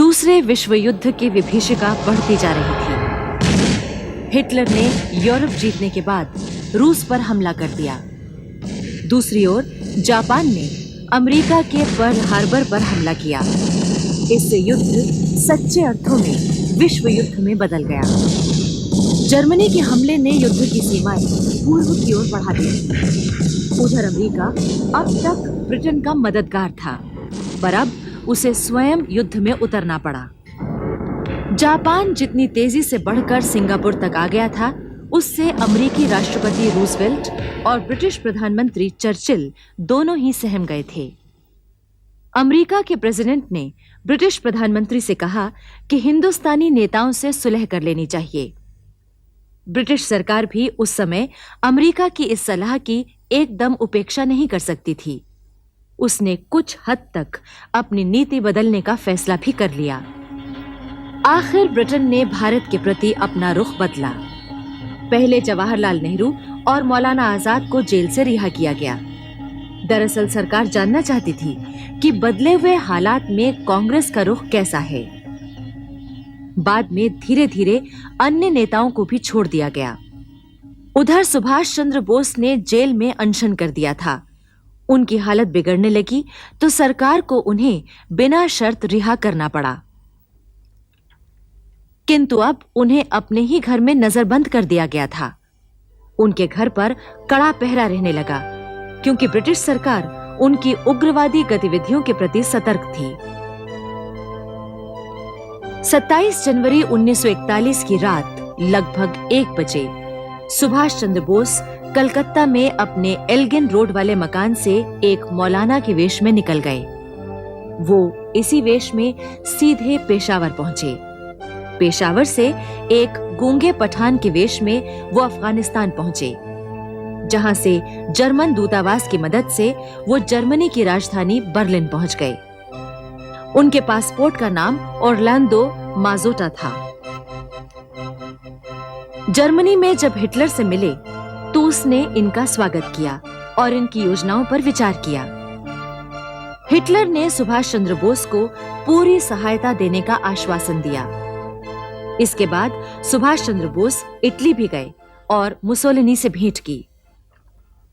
दूसरे विश्व युद्ध की विभीषिका बढ़ती जा रही थी। हिटलर ने यूरोप जीतने के बाद रूस पर हमला कर दिया। दूसरी ओर जापान ने अमेरिका के पर्ल हार्बर पर हमला किया। इससे युद्ध सच्चे अर्थों में विश्व युद्ध में बदल गया। जर्मनी के हमले ने युद्ध की सीमाएं पूर्व की ओर बढ़ा दी। उधर अमेरिका अब तक ब्रिटेन का मददगार था, पर अब उसे स्वयं युद्ध में उतरना पड़ा। जापान जितनी तेजी से बढ़कर सिंगापुर तक आ गया था, उससे अमेरिकी राष्ट्रपति रूजवेल्ट और ब्रिटिश प्रधानमंत्री चर्चिल दोनों ही सहम गए थे। अमेरिका के प्रेसिडेंट ने ब्रिटिश प्रधानमंत्री से कहा कि हिंदुस्तानी नेताओं से सुलह कर लेनी चाहिए। ब्रिटिश सरकार भी उस समय अमेरिका की इस सलाह की एकदम उपेक्षा नहीं कर सकती थी। उसने कुछ हद तक अपनी नीति बदलने का फैसला भी कर लिया। आखिर ब्रिटेन ने भारत के प्रति अपना रुख बदला। पहले जवाहरलाल नेहरू और मौलाना आजाद को जेल से रिहा किया गया। दरअसल सरकार जानना चाहती थी कि बदले हुए हालात में कांग्रेस का रुख कैसा है। बाद में धीरे-धीरे अन्य नेताओं को भी छोड़ दिया गया। उधर सुभाष चंद्र बोस ने जेल में अनशन कर दिया था। उनकी हालत बिगड़ने लगी तो सरकार को उन्हें बिना शर्त रिहा करना पड़ा। किंतु अब उन्हें अपने ही घर में नजरबंद कर दिया गया था। उनके घर पर कड़ा पहरा रहने लगा, क्योंकि ब्रिटिश सरकार उनकी उग्रवादी गतिविधियों के प्रति सतर्क थी। 27 जनवरी 1941 की रात लगभग 1 बजे सुभाष चंद्र बोस कलकत्ता में अपने एल्गिन रोड वाले मकान से एक मौलाना के वेश में निकल गए। वो इसी वेश में सीधे पेशावर पहुंचे। पेशावर से एक गूंगे पठान के वेश में वो अफगानिस्तान पहुंचे, जहां से जर्मन दूतावास की मदद से वो जर्मनी की राजधानी बर्लिन पहुंच गए। उनके पासपोर्ट का नाम ऑरलैंडो माजोटा था। जर्मनी में जब हिटलर से मिले तो उसने इनका स्वागत किया और इनकी योजनाओं पर विचार किया। हिटलर ने सुभाष चंद्र बोस को पूरी सहायता देने का आश्वासन दिया। इसके बाद सुभाष चंद्र बोस इटली भी गए और मुसोलिनी से भेंट की।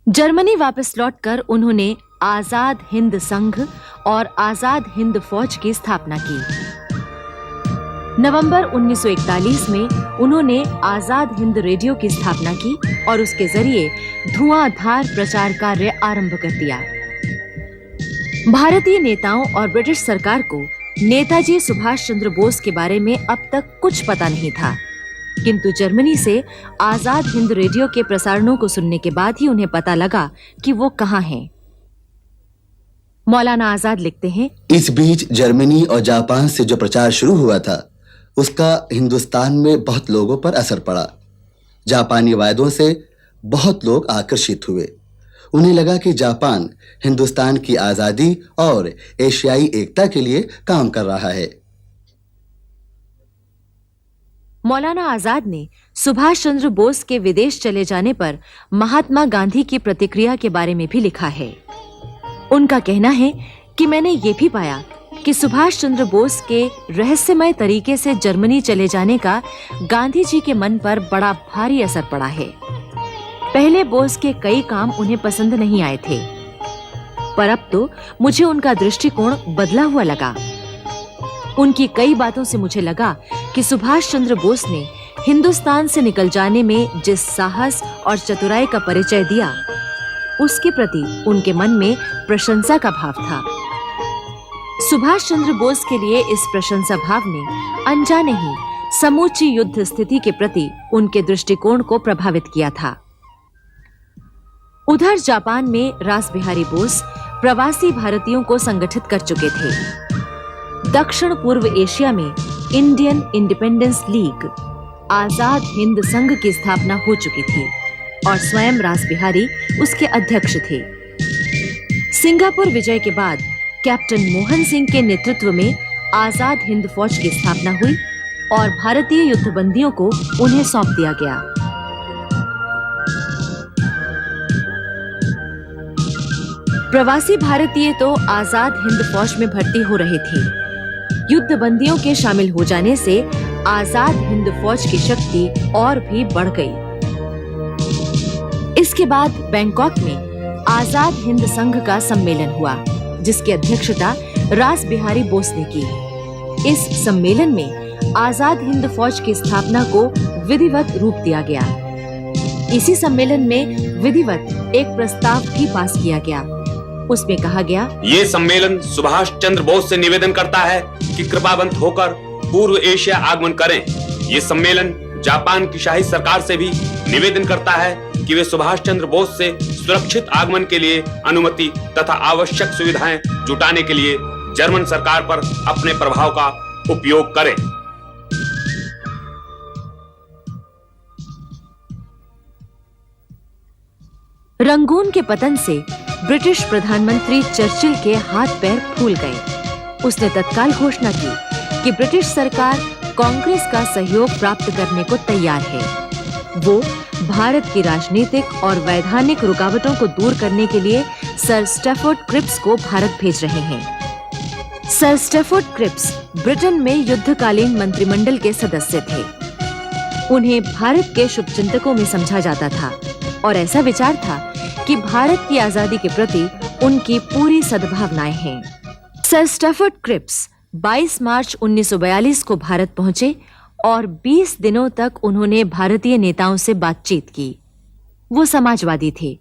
जर्मनी वापस लौटकर उन्होंने आजाद हिंद संघ और आजाद हिंद फौज की स्थापना की। नवंबर 1941 में उन्होंने आजाद हिंद रेडियो की स्थापना की और उसके जरिए धुआंधार प्रचार कार्य आरंभ कर दिया। भारतीय नेताओं और ब्रिटिश सरकार को नेताजी सुभाष चंद्र बोस के बारे में अब तक कुछ पता नहीं था, किंतु जर्मनी से आजाद हिंद रेडियो के प्रसारणों को सुनने के बाद ही उन्हें पता लगा कि वो कहां हैं। मौलाना आजाद लिखते हैं, इस बीच जर्मनी और जापान से जो प्रचार शुरू हुआ था, उसका हिंदुस्तान में बहुत लोगों पर असर पड़ा। जापानी वायदों से बहुत लोग आकर्षित हुए। उन्हें लगा कि जापान हिंदुस्तान की आजादी और एशियाई एकता के लिए काम कर रहा है। मौलाना आजाद ने सुभाष चंद्र बोस के विदेश चले जाने पर महात्मा गांधी की प्रतिक्रिया के बारे में भी लिखा है। उनका कहना है कि मैंने ये भी पाया कि सुभाष चंद्र बोस के रहस्यमय तरीके से जर्मनी चले जाने का गांधी जी के मन पर बड़ा भारी असर पड़ा है। पहले बोस के कई काम उन्हें पसंद नहीं आए थे, पर अब तो मुझे उनका दृष्टिकोण बदला हुआ लगा। उनकी कई बातों से मुझे लगा कि सुभाष चंद्र बोस ने हिंदुस्तान से निकल जाने में जिस साहस और चतुराई का परिचय दिया, उसके प्रति उनके मन में प्रशंसा का भाव था। सुभाष चंद्र बोस के लिए इस प्रशंसा भाव ने अनजाने ही समूची युद्ध स्थिति के प्रति उनके दृष्टिकोण को प्रभावित किया था। उधर जापान में रास बिहारी बोस प्रवासी भारतीयों को संगठित कर चुके थे। दक्षिण पूर्व एशिया में Indian independence league, Azad Hind संघ की स्थापना हो चुकी थी और स्वयं रास बिहारी उसके अध्यक्ष थे। सिंगापुर विजय के बाद कैप्टन मोहन सिंह के नेतृत्व में आजाद हिंद फौज की स्थापना हुई और भारतीय युद्धबंदियों को उन्हें सौंप दिया गया। प्रवासी भारतीय तो आजाद हिंद फौज में भर्ती हो रहे थे, युद्ध बंदियों के शामिल हो जाने से आजाद हिंद फौज की शक्ति और भी बढ़ गई। इसके बाद बैंकॉक में आजाद हिंद संघ का सम्मेलन हुआ, जिसकी अध्यक्षता रास बिहारी बोस ने की। इस सम्मेलन में आजाद हिंद फौज की स्थापना को विधिवत रूप दिया गया। इसी सम्मेलन में विधिवत एक प्रस्ताव भी पास किया गया। उसमें कहा गया, ये सम्मेलन सुभाष चंद्र बोस से निवेदन करता है कि कृपावंत होकर पूर्व एशिया आगमन करें। ये सम्मेलन जापान की शाही सरकार से भी निवेदन करता है कि वे सुभाष चंद्र बोस से सुरक्षित आगमन के लिए अनुमति तथा आवश्यक सुविधाएं जुटाने के लिए जर्मन सरकार पर अपने प्रभाव का उपयोग करें। रंगून के पतन से ब्रिटिश प्रधानमंत्री चर्चिल के हाथ पैर फूल गए। उसने तत्काल घोषणा की कि ब्रिटिश सरकार कांग्रेस का सहयोग प्राप्त करने को तैयार है। वो भारत की राजनीतिक और वैधानिक रुकावटों को दूर करने के लिए सर स्टैफोर्ड क्रिप्स को भारत भेज रहे हैं। सर स्टैफोर्ड क्रिप्स ब्रिटेन में युद्धकालीन मंत्रिमंडल के सदस्य थे। उन्हें भारत के शुभचिंतकों में समझा जाता था और ऐसा विचार था कि भारत की आजादी के प्रति उनकी पूरी सद्भावनाएं हैं। सर स्टैफोर्ड क्रिप्स 22 मार्च 1942 को भारत पहुंचे और 20 दिनों तक उन्होंने भारतीय नेताओं से बातचीत की। वो समाजवादी थे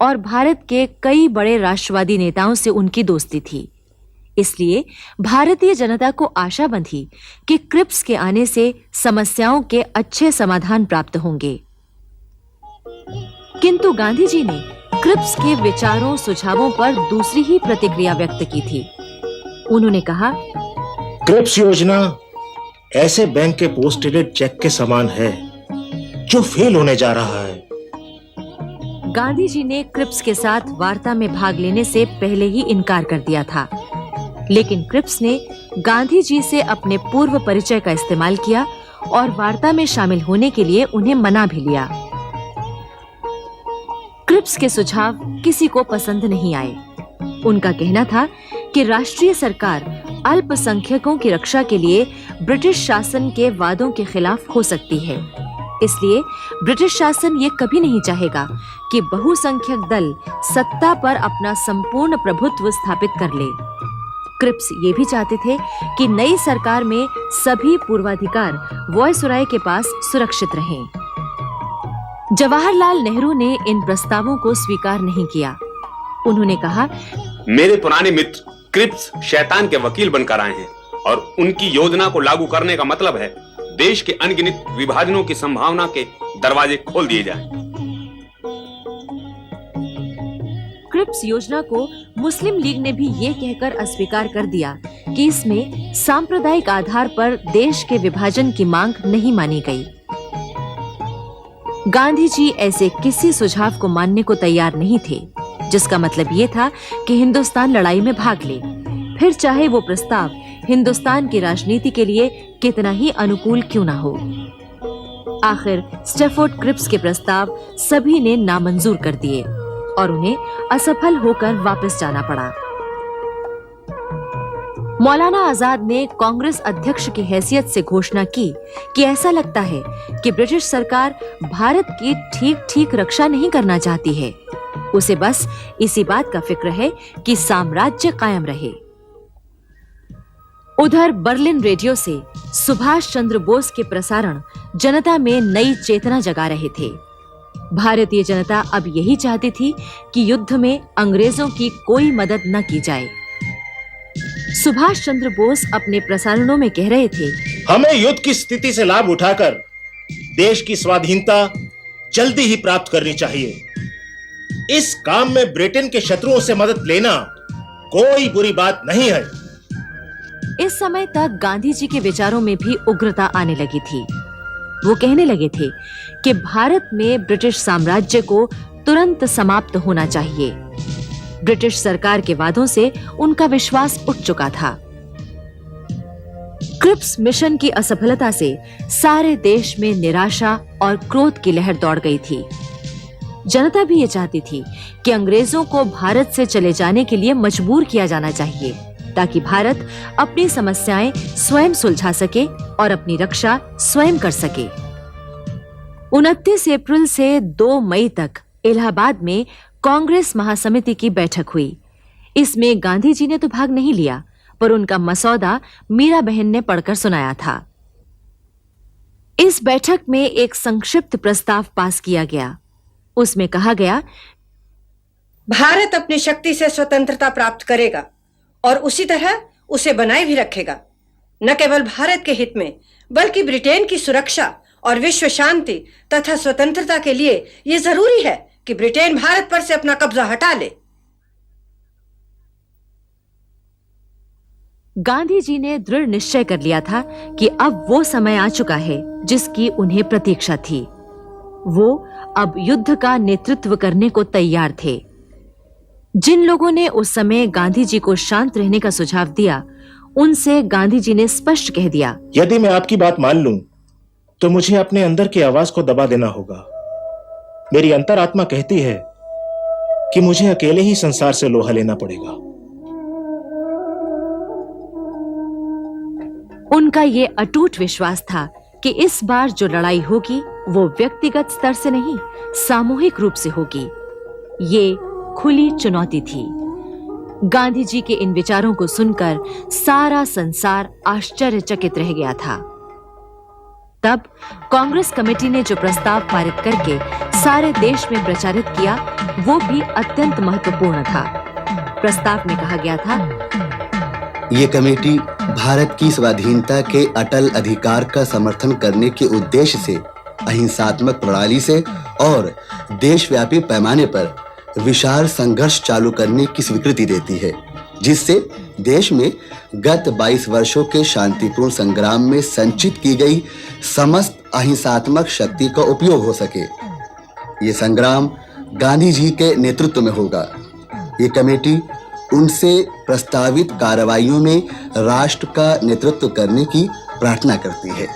और भारत के कई बड़े राष्ट्रवादी नेताओं से उनकी दोस्ती थी। इसलिए भारतीय जनता को आशा बंधी कि क्रिप्स के आने से समस्याओं के अच्छे समाधान प्राप्त होंगे। किंतु गांधी जी ने क्रिप्स के विचारों सुझावों पर दूसरी ही प्रतिक्रिया व्यक्त की थी। उन्होंने कहा, क्रिप्स योजना ऐसे बैंक के पोस्टेड चेक के समान है जो फेल होने जा रहा है। गांधी जी ने क्रिप्स के साथ वार्ता में भाग लेने से पहले ही इनकार कर दिया था, लेकिन क्रिप्स ने गांधी जी से अपने पूर्व परिचय का इस्तेमाल किया और वार्ता में शामिल होने के लिए उन्हें मना भी लिया। क्रिप्स के सुझाव किसी को पसंद नहीं आए। उनका कहना था कि राष्ट्रीय सरकार अल्पसंख्यकों की रक्षा के लिए ब्रिटिश शासन के वादों के खिलाफ हो सकती है। इसलिए ब्रिटिश शासन ये कभी नहीं चाहेगा कि बहुसंख्यक दल सत्ता पर अपना संपूर्ण प्रभुत्व स्थापित कर ले। क्रिप्स ये भी चाहते थे कि नई सरकार में सभी पूर्वाधिकार वायसराय के पास सुरक्षित रहें। जवाहरलाल नेहरू ने इन प्रस्तावों को स्वीकार नहीं किया। उन्होंने कहा, मेरे पुराने मित्र क्रिप्स शैतान के वकील बनकर आए हैं और उनकी योजना को लागू करने का मतलब है देश के अनगिनत विभाजनों की संभावना के दरवाजे खोल दिए जाएं। क्रिप्स योजना को मुस्लिम लीग ने भी ये कहकर अस्वीकार कर दिया कि इसमें सांप्रदायिक आधार पर देश के विभाजन की मांग नहीं मानी गई। गांधी जी ऐसे किसी सुझाव को मानने को तैयार नहीं थे, जिसका मतलब ये था कि हिंदुस्तान लड़ाई में भाग ले, फिर चाहे वो प्रस्ताव हिंदुस्तान की राजनीति के लिए कितना ही अनुकूल क्यों ना हो। आखिर स्टैफोर्ड क्रिप्स के प्रस्ताव सभी ने नामंजूर कर दिए और उन्हें असफल होकर वापस जाना पड़ा। मौलाना आजाद ने कांग्रेस अध्यक्ष की हैसियत से घोषणा की कि ऐसा लगता है कि ब्रिटिश सरकार भारत की ठीक-ठीक रक्षा नहीं करना चाहती है। उसे बस इसी बात का फिक्र है कि साम्राज्य कायम रहे। उधर बर्लिन रेडियो से सुभाष चंद्र बोस के प्रसारण जनता में नई चेतना जगा रहे थे। भारतीय जनता अब यही चाहती थी कि युद्ध में अंग्रेजों की कोई मदद न की जाए। सुभाष चंद्र बोस अपने प्रसारणों में कह रहे थे, हमें युद्ध की स्थिति से लाभ उठाकर देश की स्वाधीनता जल्दी ही प्राप्त करनी चाहिए। इस काम में ब्रिटेन के शत्रुओं से मदद लेना कोई बुरी बात नहीं है। इस समय तक गांधी जी के विचारों में भी उग्रता आने लगी थी। वो कहने लगे थे कि भारत में ब्रिटिश साम्राज्य को तुरंत समाप्त होना चाहिए। ब्रिटिश सरकार के वादों से उनका विश्वास उठ चुका था। क्रिप्स मिशन की असफलता से सारे देश में निराशा और क्रोध की लहर दौड़ गई थी। जनता भी ये चाहती थी कि अंग्रेजों को भारत से चले जाने के लिए मजबूर किया जाना चाहिए। ताकि भारत अपनी समस्याएं स्वयं सुलझा सके और अपनी रक्षा स्वयं कर सके। 29 अप्रैल से 2 मई तक इलाहाबाद में कांग्रेस महासमिति की बैठक हुई। इसमें गांधी जी ने तो भाग नहीं लिया, पर उनका मसौदा मीरा बहन ने पढ़कर सुनाया था। इस बैठक में एक संक्षिप्त प्रस्ताव पास किया गया। उसमें कहा गया, भारत अपनी शक्ति से स्वतंत्रता प्राप्त करेगा और उसी तरह उसे बनाए भी रखेगा। न केवल भारत के हित में, बल्कि ब्रिटेन की सुरक्षा और विश्व शांति तथा स्वतंत्रता के लिए यह जरूरी है कि ब्रिटेन भारत पर से अपना कब्जा हटा ले। गांधी जी ने दृढ़ निश्चय कर लिया था कि अब वो समय आ चुका है जिसकी उन्हें प्रतीक्षा थी। वो अब युद्ध का नेतृत्व करने को तैयार थे। जिन लोगों ने उस समय गांधी जी को शांत रहने का सुझाव दिया, उनसे गांधी जी ने स्पष्ट कह दिया, यदि मैं आपकी बात मान लूं, तो मुझे अपने अंदर की आवाज को दबा देना होगा। मेरी अंतरात्मा कहती है कि मुझे अकेले ही संसार से लोहा लेना पड़ेगा। उनका ये अटूट विश्वास था कि इस बार जो लड़ाई होगी वो व्यक्तिगत स्तर से नहीं, सामूहिक रूप से होगी। ये खुली चुनौती थी। गांधी जी के इन विचारों को सुनकर सारा संसार आश्चर्यचकित रह गया था। तब कांग्रेस कमेटी ने जो प्रस्ताव पारित करके सारे देश में प्रचारित किया, वो भी अत्यंत महत्वपूर्ण था। प्रस्ताव में कहा गया था, ये कमेटी भारत की स्वाधीनता के अटल अधिकार का समर्थन करने के उद्देश्य से अहिंसात्मक प्रणाली से और देशव्यापी पैमाने पर विशाल संघर्ष चालू करने की स्वीकृति देती है, जिससे देश में गत 22 वर्षों के शांतिपूर्ण संग्राम में संचित की गई समस्त अहिंसात्मक शक्ति का उपयोग हो सके। ये संग्राम गांधी जी के नेतृत्व में होगा। ये कमेटी उनसे प्रस्तावित कार्रवाइयों में राष्ट्र का नेतृत्व करने की प्रार्थना करती है।